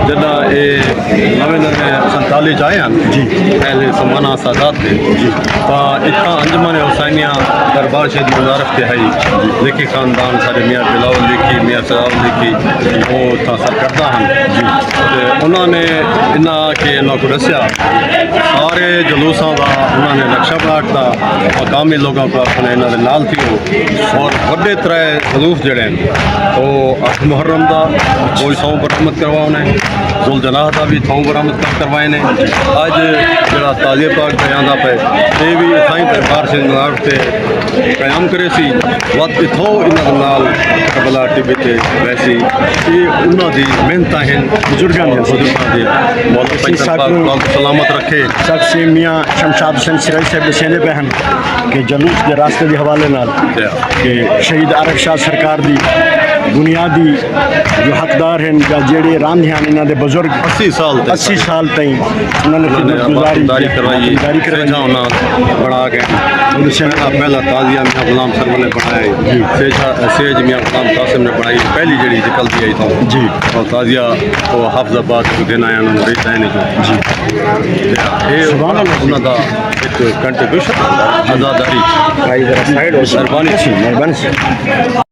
जदा ये नवे नवे 47 आए हैं जी, पहले समाना सादात थे जी, तो इतना अंजमन हुसैनिया दरबार शहीद मुबारक थे है लिखी खानदान सारे मियाँ बिलावल लिखी, मियाँ सरावल लिखी, वो था सरकर्दा हैं जी। तो उन्होंने इन्हों के इन्हों को दसिया सारे जलूसा का उन्होंने नक्शा बनाट था मकामी लोगों को अपने इन्होंने नाल थी और बड़े तरह जलूस जड़े तो 8 मुहर्रम का कोई सौ बरामद करवा उन्हें जुल जनाह का भी सौ बरामद करवाए ने अज जरा ताजे पाक बयान पे ये भी साईं दरबार से मुबारक से कयाम करे सी वत इथों इन्होंने नाल करबला टिबे ते वैसी ये उन्होंने मेहनत हैं बुजुर्गों की मौला सलामत रखे। शख्स मियाँ शमशाद हुसैन सिराज साहब दसेंदे पे हैं कि जलूस के रास्ते के हवाले नाल कि शहीद आरक शाह सरकार की बुनियादी जो हकदार हैं या जेड़े रांधे हैं इन्हों के बुजुर्ग 80 साल तई उन्होंने खिदमतगुजारी करवाई बना के पहला ताजिया मियाँ गुलाम सरवर ने बनाया सेज मियाँ गुलाम कासिम ने बनाई पहली जड़ी निकलती आई था जी, और ताजिया वो हाफजाबाद देना जी ये उन्होंने एक कंट्रीब्यूशन आज़ादारी मेहरबानी।